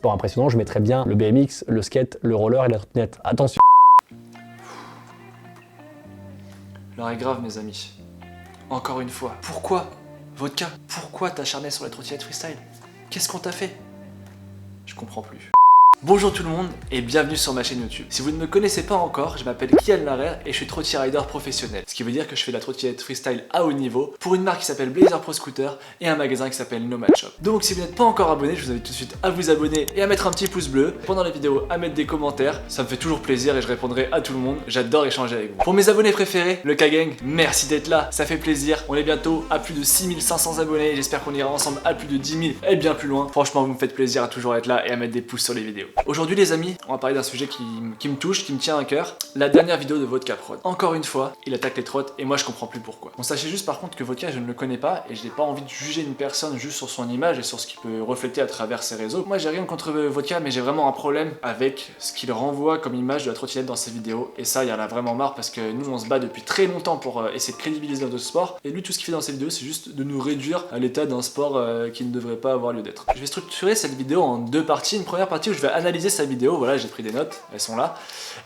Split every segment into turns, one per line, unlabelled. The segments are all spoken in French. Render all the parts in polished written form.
sports impressionnants, je mettrais bien le BMX, le skate, le roller et la trottinette. Attention.
L'heure est grave, mes amis. Encore une fois. Pourquoi, Vodka, pourquoi t'acharner sur les trottinettes freestyle? Qu'est-ce qu'on t'a fait? Je comprends plus. Bonjour tout le monde et bienvenue sur ma chaîne YouTube. Si vous ne me connaissez pas encore, je m'appelle Kylian Larère et je suis trottier rider professionnel. Ce qui veut dire que je fais de la trottinette freestyle à haut niveau pour une marque qui s'appelle Blazer Pro Scooter et un magasin qui s'appelle Nomad Shop. Donc si vous n'êtes pas encore abonné, je vous invite tout de suite à vous abonner et à mettre un petit pouce bleu. Pendant la vidéo, à mettre des commentaires, ça me fait toujours plaisir et je répondrai à tout le monde. J'adore échanger avec vous. Pour mes abonnés préférés, le K-Gang, merci d'être là, ça fait plaisir. On est bientôt à plus de 6500 abonnés, j'espère qu'on ira ensemble à plus de 10 000 et bien plus loin. Franchement, vous me faites plaisir à toujours être là et à mettre des pouces sur les vidéos. Aujourd'hui les amis, on va parler d'un sujet qui me touche, qui me tient à cœur. La dernière vidéo de Vodka Prod. Encore une fois, il attaque les trottes et moi je comprends plus pourquoi. Bon, sachez juste par contre que Vodka, je ne le connais pas et je n'ai pas envie de juger une personne juste sur son image et sur ce qu'il peut refléter à travers ses réseaux. Moi j'ai rien contre Vodka, mais j'ai vraiment un problème avec ce qu'il renvoie comme image de la trottinette dans ses vidéos. Et ça, il y en a vraiment marre parce que nous on se bat depuis très longtemps pour essayer de crédibiliser notre sport. Et lui, tout ce qu'il fait dans ses vidéos, c'est juste de nous réduire à l'état d'un sport qui ne devrait pas avoir lieu d'être. Je vais structurer cette vidéo en deux parties. Une première partie où je vais analyser sa vidéo, voilà, j'ai pris des notes, elles sont là.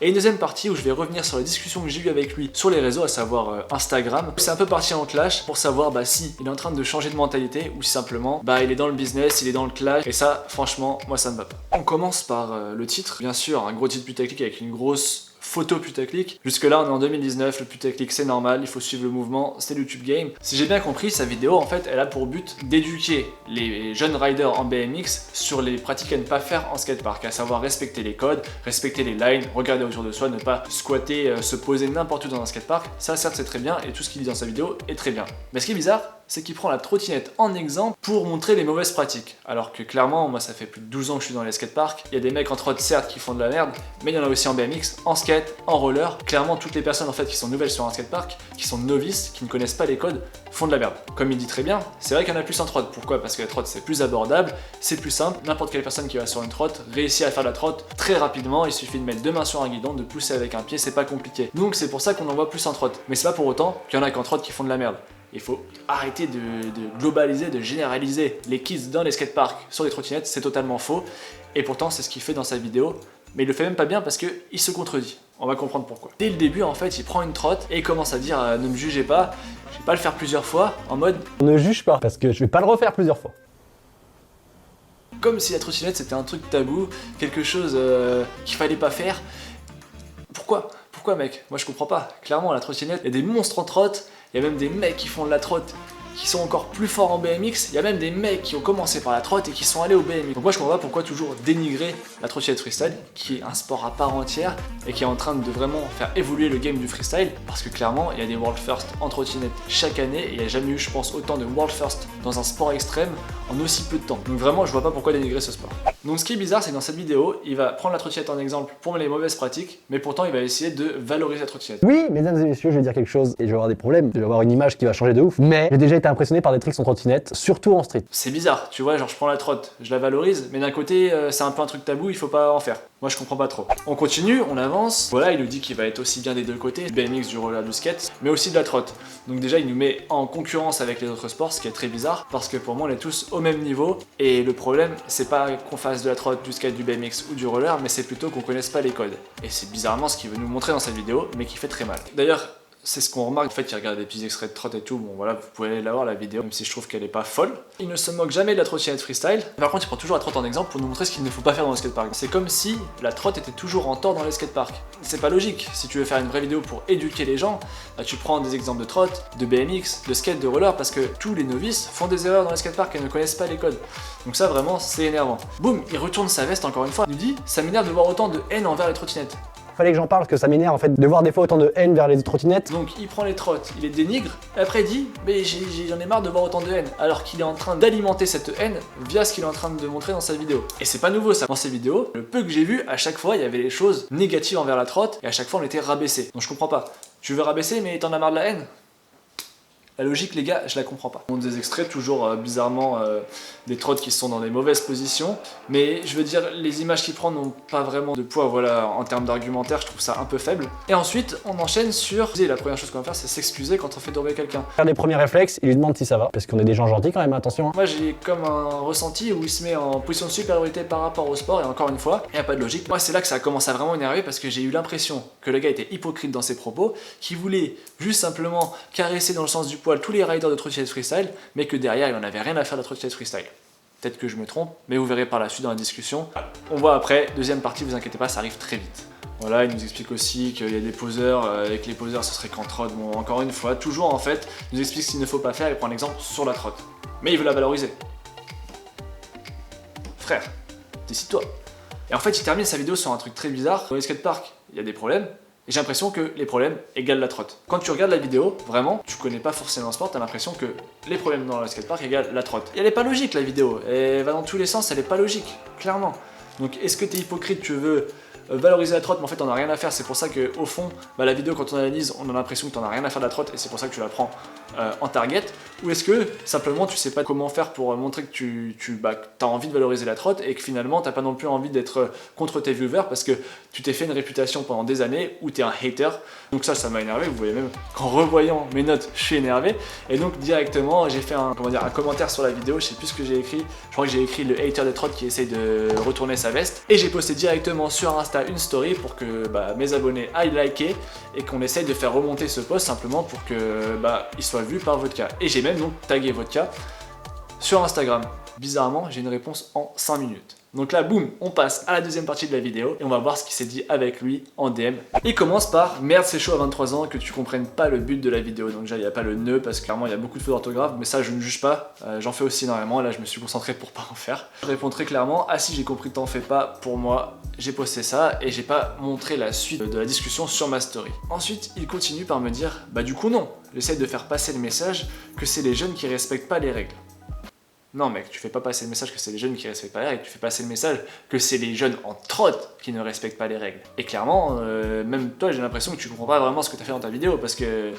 Et une deuxième partie où je vais revenir sur les discussions que j'ai eues avec lui sur les réseaux, à savoir Instagram. C'est un peu parti en clash pour savoir si il est en train de changer de mentalité ou si simplement il est dans le business, il est dans le clash. Et ça, franchement, moi ça me va pas. On commence par le titre. Bien sûr, un gros titre putaclic avec une grosse photo putaclic. Jusque là on est en 2019, le putaclic c'est normal, il faut suivre le mouvement, c'est le YouTube game. Si j'ai bien compris, sa vidéo en fait elle a pour but d'éduquer les jeunes riders en BMX sur les pratiques à ne pas faire en skatepark, à savoir respecter les codes, respecter les lines, regarder autour de soi, ne pas squatter, se poser n'importe où dans un skatepark. Ça certes c'est très bien et tout ce qu'il dit dans sa vidéo est très bien. Mais ce qui est bizarre, c'est qu'il prend la trottinette en exemple pour montrer les mauvaises pratiques. Alors que clairement, moi ça fait plus de 12 ans que je suis dans les skateparks, il y a des mecs en trot certes qui font de la merde, mais il y en a aussi en BMX, en skate, en roller. Clairement toutes les personnes en fait qui sont nouvelles sur un skatepark, qui sont novices, qui ne connaissent pas les codes, font de la merde. Comme il dit très bien, c'est vrai qu'il y en a plus en trot. Pourquoi? Parce que la trot c'est plus abordable, c'est plus simple, n'importe quelle personne qui va sur une trot réussit à faire de la trot très rapidement, il suffit de mettre deux mains sur un guidon, de pousser avec un pied, c'est pas compliqué. Donc c'est pour ça qu'on en voit plus en trot. Mais c'est pas pour autant qu'il y en a qu'en trot qui font de la merde. Il faut arrêter de globaliser, de généraliser les kids dans les skateparks sur les trottinettes, c'est totalement faux. Et pourtant c'est ce qu'il fait dans sa vidéo, mais il le fait même pas bien parce qu'il se contredit. On va comprendre pourquoi. Dès le début en fait il prend une trotte et il commence à dire ne me jugez pas, je vais pas le faire plusieurs fois, en mode
Ne juge pas parce que je vais pas le refaire plusieurs fois.
Comme si la trottinette c'était un truc tabou, quelque chose qu'il fallait pas faire. Pourquoi mec? Moi je comprends pas. Clairement la trottinette, il y a des monstres en trotte. Il y a même des mecs qui font de la trotte qui sont encore plus forts en BMX. Il y a même des mecs qui ont commencé par la trotte et qui sont allés au BMX. Donc moi je comprends pas pourquoi toujours dénigrer la trottinette freestyle, qui est un sport à part entière et qui est en train de vraiment faire évoluer le game du freestyle. Parce que clairement il y a des world first en trottinette chaque année et il n'y a jamais eu je pense autant de world first dans un sport extrême en aussi peu de temps. Donc vraiment je vois pas pourquoi dénigrer ce sport. Donc ce qui est bizarre c'est que dans cette vidéo il va prendre la trottinette en exemple pour les mauvaises pratiques, mais pourtant il va essayer de valoriser la trottinette.
Oui, mesdames et messieurs, je vais dire quelque chose et je vais avoir des problèmes, je vais avoir une image qui va changer de ouf. Mais j'ai déjà été impressionné par des tricks en trottinette, surtout en street.
C'est bizarre, tu vois, genre je prends la trotte, je la valorise, mais d'un côté c'est un peu un truc tabou, il faut pas en faire. Moi je comprends pas trop. On continue, on avance. Voilà, il nous dit qu'il va être aussi bien des deux côtés, du BMX, du roller, du skate, mais aussi de la trotte. Donc déjà il nous met en concurrence avec les autres sports, ce qui est très bizarre, parce que pour moi on est tous au même niveau. Et le problème, c'est pas qu'on fasse de la trotte, du skate, du BMX ou du roller, mais c'est plutôt qu'on connaisse pas les codes. Et c'est bizarrement ce qu'il veut nous montrer dans cette vidéo, mais qui fait très mal. D'ailleurs, c'est ce qu'on remarque, en fait il regarde des petits extraits de trotte et tout, bon voilà, vous pouvez aller la voir la vidéo, même si je trouve qu'elle est pas folle. Il ne se moque jamais de la trottinette freestyle, par contre il prend toujours la trotte en exemple pour nous montrer ce qu'il ne faut pas faire dans le skatepark. C'est comme si la trotte était toujours en tort dans les skateparks. C'est pas logique, si tu veux faire une vraie vidéo pour éduquer les gens, tu prends des exemples de trotte, de BMX, de skate, de roller, parce que tous les novices font des erreurs dans les skateparks et ne connaissent pas les codes. Donc ça vraiment c'est énervant. Boum, il retourne sa veste encore une fois, il nous dit ça m'énerve de voir autant de haine envers les trottinettes.
Fallait que j'en parle, que ça m'énerve en fait de voir des fois autant de haine vers les trottinettes.
Donc il prend les trottes, il les dénigre, et après il dit mais j'en ai marre de voir autant de haine, alors qu'il est en train d'alimenter cette haine via ce qu'il est en train de montrer dans sa vidéo. Et c'est pas nouveau ça, dans ses vidéos, le peu que j'ai vu, à chaque fois il y avait des choses négatives envers la trotte, et à chaque fois on était rabaissé. Donc je comprends pas. Tu veux rabaisser mais t'en as marre de la haine? La logique, les gars, je la comprends pas. On montre des extraits, toujours bizarrement des trottes qui sont dans des mauvaises positions. Mais je veux dire, les images qu'il prend n'ont pas vraiment de poids, voilà, en termes d'argumentaire, je trouve ça un peu faible. Et ensuite, on enchaîne sur... La première chose qu'on va faire, c'est s'excuser quand on fait tomber quelqu'un.
Faire des premiers réflexes, il lui demande si ça va, parce qu'on est des gens gentils quand même, attention.
Moi, j'ai comme un ressenti où il se met en position de supériorité par rapport au sport, et encore une fois, il n'y a pas de logique. Moi, c'est là que ça commence à vraiment énerver, parce que j'ai eu l'impression que le gars était hypocrite dans ses propos, qu'il voulait juste simplement caresser dans le sens du poil tous les riders de trottinette freestyle, mais que derrière il n'en avait rien à faire de la trottinette freestyle. Peut-être que je me trompe, mais vous verrez par la suite dans la discussion. On voit après, deuxième partie, vous inquiétez pas, ça arrive très vite. Voilà, il nous explique aussi qu'il y a des poseurs, et que les poseurs ce serait qu'en trotte. Bon, encore une fois, toujours en fait, il nous explique ce qu'il ne faut pas faire, il prend l'exemple sur la trotte. Mais il veut la valoriser. Frère, décide-toi. Et en fait, il termine sa vidéo sur un truc très bizarre. Dans les skateparks, il y a des problèmes. Et j'ai l'impression que les problèmes égalent la trotte. Quand tu regardes la vidéo, vraiment, tu connais pas forcément le sport, t'as l'impression que les problèmes dans le skatepark égalent la trotte. Et elle est pas logique la vidéo, elle va dans tous les sens, elle est pas logique, clairement. Donc est-ce que t'es hypocrite, tu veux valoriser la trotte, mais en fait t'en as rien à faire, c'est pour ça qu'au fond, la vidéo quand on analyse, on a l'impression que t'en as rien à faire de la trotte et c'est pour ça que tu la prends en target. Ou est-ce que simplement tu sais pas comment faire pour montrer que tu as envie de valoriser la trotte et que finalement t'as pas non plus envie d'être contre tes viewers parce que tu t'es fait une réputation pendant des années où t'es un hater. Donc ça m'a énervé, vous voyez même qu'en revoyant mes notes je suis énervé. Et donc directement j'ai fait un commentaire sur la vidéo, je sais plus ce que j'ai écrit, je crois que j'ai écrit le hater de trotte qui essaye de retourner sa veste. Et j'ai posté directement sur Insta une story pour que mes abonnés aillent liker et qu'on essaye de faire remonter ce post simplement pour que il soit vu par Vodka. Et j'ai même donc tagué Vodka sur Instagram. Bizarrement, j'ai une réponse en 5 minutes. Donc là, boum, on passe à la deuxième partie de la vidéo et on va voir ce qui s'est dit avec lui en DM. Il commence par « Merde, c'est chaud à 23 ans que tu comprennes pas le but de la vidéo ». Donc déjà, il n'y a pas le nœud parce que clairement, il y a beaucoup de fautes d'orthographe, mais ça, je ne juge pas. J'en fais aussi énormément, là, je me suis concentré pour pas en faire. Je réponds très clairement « Ah si, j'ai compris, t'en fais pas, pour moi, j'ai posté ça et j'ai pas montré la suite de la discussion sur ma story ». Ensuite, il continue par me dire « Bah du coup non, j'essaye de faire passer le message que c'est les jeunes qui respectent pas les règles ». Non mec, tu fais pas passer le message que c'est les jeunes qui respectent pas les règles, tu fais passer le message que c'est les jeunes en trotte qui ne respectent pas les règles. Et clairement, même toi j'ai l'impression que tu comprends pas vraiment ce que tu as fait dans ta vidéo parce que,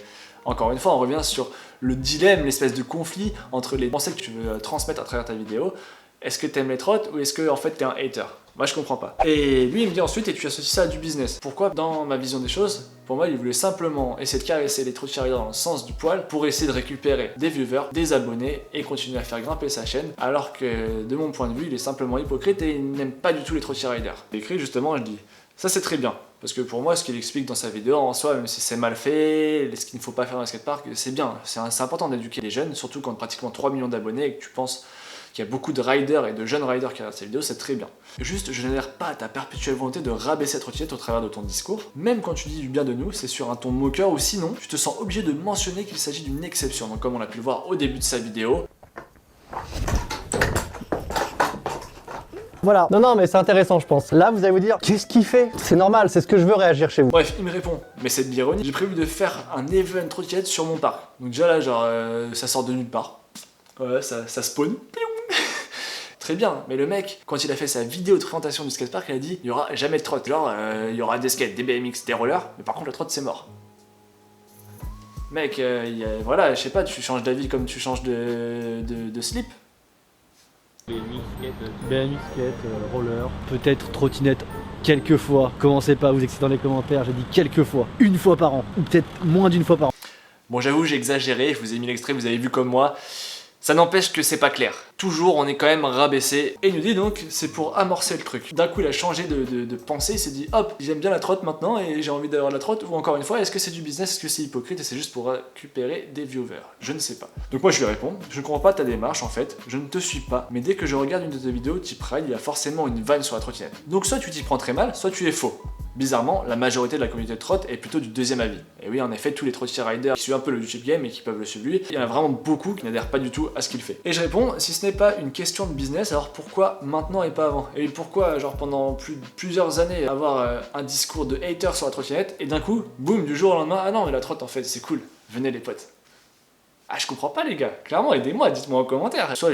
encore une fois, on revient sur le dilemme, l'espèce de conflit entre les pensées que tu veux transmettre à travers ta vidéo. Est-ce que t'aimes les trottes ou est-ce que en fait t'es un hater? Moi je comprends pas. Et lui il me dit ensuite, et tu associes ça à du business. Pourquoi? Dans ma vision des choses, pour moi il voulait simplement essayer de caresser les trous de charrière dans le sens du poil pour essayer de récupérer des viewers, des abonnés et continuer à faire grimper sa chaîne, alors que de mon point de vue il est simplement hypocrite et il n'aime pas du tout les trous de charrière. Il écrit justement, je dis, ça c'est très bien. Parce que pour moi, ce qu'il explique dans sa vidéo, en soi, même si c'est mal fait, ce qu'il ne faut pas faire dans le skatepark, c'est bien. C'est important d'éduquer les jeunes, surtout quand pratiquement 3 millions d'abonnés et que tu penses qu'il y a beaucoup de riders et de jeunes riders qui regardent cette vidéo, c'est très bien. Juste, je n'adhère pas à ta perpétuelle volonté de rabaisser la trottinette au travers de ton discours. Même quand tu dis du bien de nous, c'est sur un ton moqueur ou sinon, tu te sens obligé de mentionner qu'il s'agit d'une exception. Donc comme on a pu le voir au début de sa vidéo.
Voilà. Non, mais c'est intéressant, je pense. Là, vous allez vous dire, qu'est-ce qu'il fait? C'est normal, c'est ce que je veux réagir chez vous.
Bref, il me répond, mais c'est de l'ironie. J'ai prévu de faire un event trottinette sur mon parc. Donc déjà là, genre, ça sort de nulle part. Ouais, ça spawn. Très bien, mais le mec, quand il a fait sa vidéo de présentation du skatepark, il a dit il y aura jamais de trotte. Genre, il y aura des skates, des BMX, des rollers, mais par contre la trotte c'est mort. Mec, voilà, je sais pas, tu changes d'avis comme tu changes de slip.
BMX, skate, roller, peut-être trottinette quelques fois. Commencez pas à vous exciter dans les commentaires, j'ai dit quelques fois. Une fois par an, ou peut-être moins d'une fois par an.
Bon, j'avoue, j'ai exagéré, je vous ai mis l'extrait, vous avez vu comme moi. Ça n'empêche que c'est pas clair. Toujours, on est quand même rabaissé. Et il nous dit donc, c'est pour amorcer le truc. D'un coup, il a changé de pensée, il s'est dit, hop, j'aime bien la trotte maintenant et j'ai envie d'avoir la trotte. Ou encore une fois, est-ce que c'est du business, est-ce que c'est hypocrite et c'est juste pour récupérer des viewers? Je ne sais pas. Donc moi, je lui réponds, je ne comprends pas ta démarche en fait, je ne te suis pas. Mais dès que je regarde une de tes vidéos type ride, il y a forcément une vanne sur la trottinette. Donc soit tu t'y prends très mal, soit tu es faux. Bizarrement, la majorité de la communauté de trotte est plutôt du deuxième avis. Et oui, en effet, tous les trottiers riders qui suivent un peu le YouTube game et qui peuvent le suivre lui, il y en a vraiment beaucoup qui n'adhèrent pas du tout à ce qu'il fait. Et je réponds, si ce n'est pas une question de business, alors pourquoi maintenant et pas avant? Et pourquoi, genre pendant plusieurs années, avoir un discours de hater sur la trottinette et d'un coup, boum, du jour au lendemain, ah non, mais la trotte en fait, c'est cool, venez les potes. Ah, je comprends pas les gars, clairement, aidez-moi, dites-moi en commentaire. Soit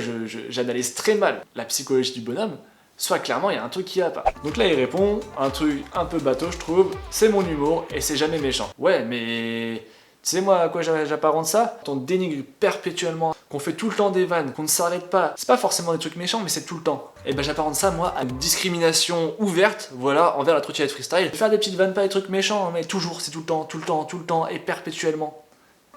j'analyse très mal la psychologie du bonhomme, soit clairement il y a un truc qui va pas. Donc là il répond, un truc un peu bateau je trouve, c'est mon humour et c'est jamais méchant. Ouais mais Tu sais moi à quoi j'apparente ça? On dénigre perpétuellement, qu'on fait tout le temps des vannes, qu'on ne s'arrête pas. C'est pas forcément des trucs méchants, mais c'est tout le temps. Et ben j'apparente ça moi à une discrimination ouverte, voilà, envers la trottinette freestyle. Faire des petites vannes, pas des trucs méchants, mais toujours, c'est tout le temps, tout le temps, tout le temps, et perpétuellement.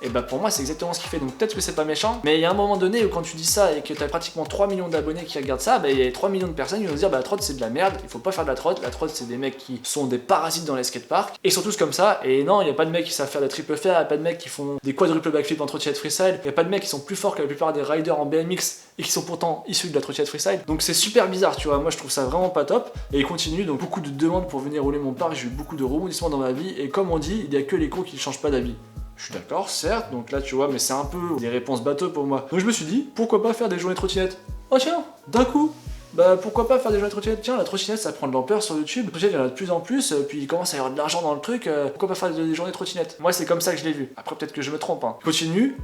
Et bah pour moi c'est exactement ce qu'il fait, donc peut-être que c'est pas méchant, mais il y a un moment donné où quand tu dis ça et que t'as pratiquement 3 millions d'abonnés qui regardent ça, bah il y a 3 millions de personnes qui vont se dire bah la trotte c'est de la merde, il faut pas faire de la trotte c'est des mecs qui sont des parasites dans les skateparks, et ils sont tous comme ça, et non, il y a pas de mecs qui savent faire la triple fair, il y a pas de mecs qui font des quadruple backflip en trottinette freestyle, il y a pas de mecs qui sont plus forts que la plupart des riders en BMX et qui sont pourtant issus de la trottinette freestyle, donc c'est super bizarre tu vois, moi je trouve ça vraiment pas top, et il continue, donc beaucoup de demandes pour venir rouler mon parc, j'ai eu beaucoup de rebondissements dans ma vie, et comme on dit, il y a que les cons qui changent pas d'avis. Je suis d'accord, certes, donc là tu vois, mais c'est un peu des réponses bateau pour moi. Donc je me suis dit, pourquoi pas faire des journées trottinettes? Oh tiens, d'un coup, bah pourquoi pas faire des journées trottinettes? Tiens, la trottinette ça prend de l'ampleur sur YouTube, la trottinette il y en a de plus en plus, puis il commence à y avoir de l'argent dans le truc, pourquoi pas faire des journées trottinettes? Moi c'est comme ça que je l'ai vu, après peut-être que je me trompe, hein. Continue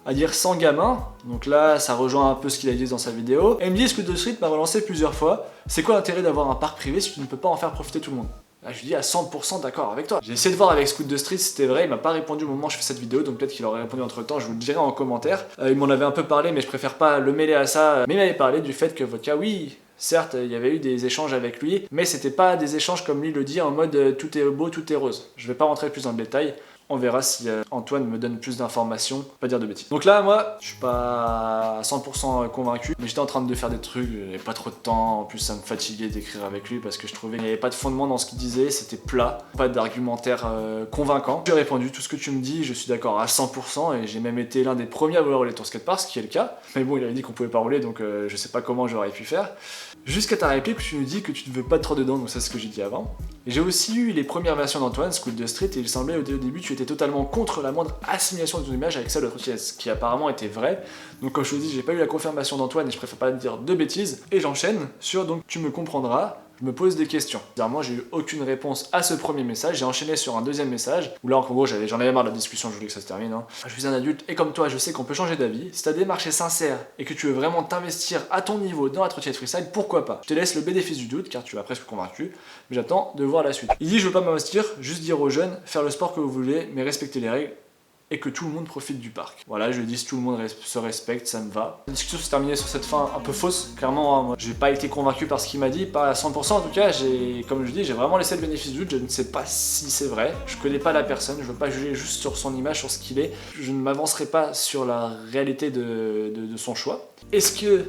à dire 100 gamins, donc là ça rejoint un peu ce qu'il a dit dans sa vidéo. MD Scoot de Street m'a relancé plusieurs fois, c'est quoi l'intérêt d'avoir un parc privé si tu ne peux pas en faire profiter tout le monde? Là, je lui dis à 100% d'accord avec toi. J'ai essayé de voir avec Scoot de Street si c'était vrai, il m'a pas répondu au moment où je fais cette vidéo, donc peut-être qu'il aurait répondu entre temps, je vous le dirai en commentaire. Il m'en avait un peu parlé, mais je préfère pas le mêler à ça. Mais il m'avait parlé du fait que Vodka, oui, certes, il y avait eu des échanges avec lui, mais c'était pas des échanges comme lui le dit en mode tout est beau, tout est rose. Je vais pas rentrer plus dans le détail. On verra si Antoine me donne plus d'informations, pas dire de bêtises. Donc là, moi, je suis pas à 100% convaincu, mais j'étais en train de faire des trucs, j'avais pas trop de temps, en plus ça me fatiguait d'écrire avec lui parce que je trouvais qu'il n'y avait pas de fondement dans ce qu'il disait, c'était plat, pas d'argumentaire convaincant. J'ai répondu, tout ce que tu me dis, je suis d'accord à 100% et j'ai même été l'un des premiers à vouloir rouler ton skatepark, ce qui est le cas. Mais bon, il avait dit qu'on pouvait pas rouler, donc je sais pas comment j'aurais pu faire. Jusqu'à ta réplique où tu nous dis que tu ne veux pas trop dedans, donc c'est ce que j'ai dit avant. Et j'ai aussi eu les premières versions d'Antoine, Scoot de Street, et il semblait au début tu étais totalement contre la moindre assimilation de ton image avec celle de la trottinette, ce qui apparemment était vrai. Donc comme je te dis, j'ai pas eu la confirmation d'Antoine et je préfère pas dire de bêtises. Et j'enchaîne sur donc tu me comprendras. Je me pose des questions. C'est-à-dire, moi, j'ai eu aucune réponse à ce premier message. J'ai enchaîné sur un deuxième message où là, en gros, j'en avais marre de la discussion. Je voulais que ça se termine. Hein. Je suis un adulte et comme toi, je sais qu'on peut changer d'avis. Si ta démarche est sincère et que tu veux vraiment t'investir à ton niveau dans la trottinette freestyle, pourquoi pas? Je te laisse le bénéfice du doute car tu m'as presque convaincu. Mais j'attends de voir la suite. Il dit, je veux pas m'investir, juste dire aux jeunes, faire le sport que vous voulez, mais respecter les règles. Et que tout le monde profite du parc. Voilà, je dis si tout le monde se respecte, ça me va. La discussion s'est terminée sur cette fin un peu fausse. Clairement, moi, j'ai pas été convaincu par ce qu'il m'a dit, pas à 100% en tout cas. Comme je dis, j'ai vraiment laissé le bénéfice du doute. Je ne sais pas si c'est vrai. Je connais pas la personne. Je veux pas juger juste sur son image, sur ce qu'il est. Je ne m'avancerai pas sur la réalité de son choix. Est-ce que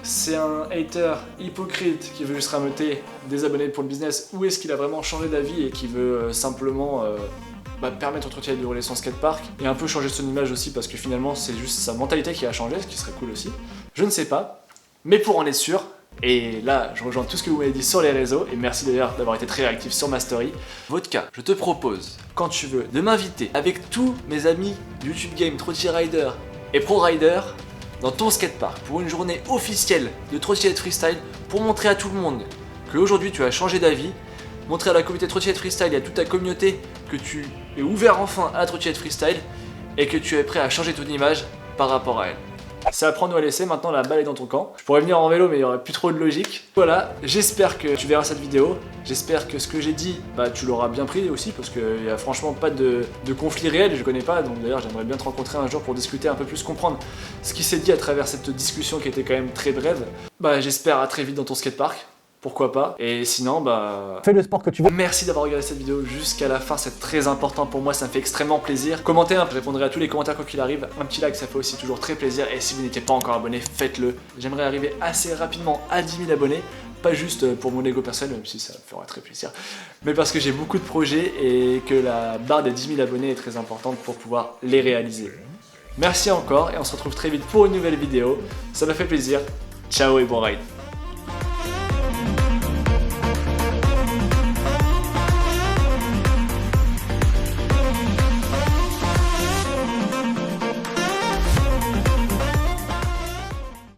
c'est un hater hypocrite qui veut juste rameuter des abonnés pour le business, ou est-ce qu'il a vraiment changé d'avis et qui veut simplement permettre au trottinette de rouler son skatepark et un peu changer son image aussi parce que finalement c'est juste sa mentalité qui a changé, ce qui serait cool aussi. Je ne sais pas, mais pour en être sûr, et là je rejoins tout ce que vous m'avez dit sur les réseaux, et merci d'ailleurs d'avoir été très réactif sur ma story. Vodka, je te propose, quand tu veux, de m'inviter avec tous mes amis YouTube Game, Trotty Rider et Pro Rider dans ton skatepark pour une journée officielle de trottinette freestyle pour montrer à tout le monde qu'aujourd'hui tu as changé d'avis, montrer à la communauté trottinette freestyle et à toute ta communauté que tu es ouvert enfin à la trottinette freestyle et que tu es prêt à changer ton image par rapport à elle. C'est à prendre ou à laisser, maintenant la balle est dans ton camp. Je pourrais venir en vélo mais il n'y aurait plus trop de logique. Voilà, j'espère que tu verras cette vidéo. J'espère que ce que j'ai dit, tu l'auras bien pris aussi parce qu'il n'y a franchement pas de conflit réel, je connais pas. Donc d'ailleurs j'aimerais bien te rencontrer un jour pour discuter un peu plus, comprendre ce qui s'est dit à travers cette discussion qui était quand même très brève. J'espère à très vite dans ton skatepark. Pourquoi pas? Et sinon,
fais le sport que tu veux.
Merci d'avoir regardé cette vidéo jusqu'à la fin, c'est très important pour moi, ça me fait extrêmement plaisir. Commentez, je répondrai à tous les commentaires quoi qu'il arrive. Un petit like, ça fait aussi toujours très plaisir. Et si vous n'étiez pas encore abonné, faites-le. J'aimerais arriver assez rapidement à 10 000 abonnés. Pas juste pour mon ego personnel, même si ça me fera très plaisir, mais parce que j'ai beaucoup de projets et que la barre des 10 000 abonnés est très importante pour pouvoir les réaliser. Merci encore et on se retrouve très vite pour une nouvelle vidéo. Ça m'a fait plaisir. Ciao et bon ride.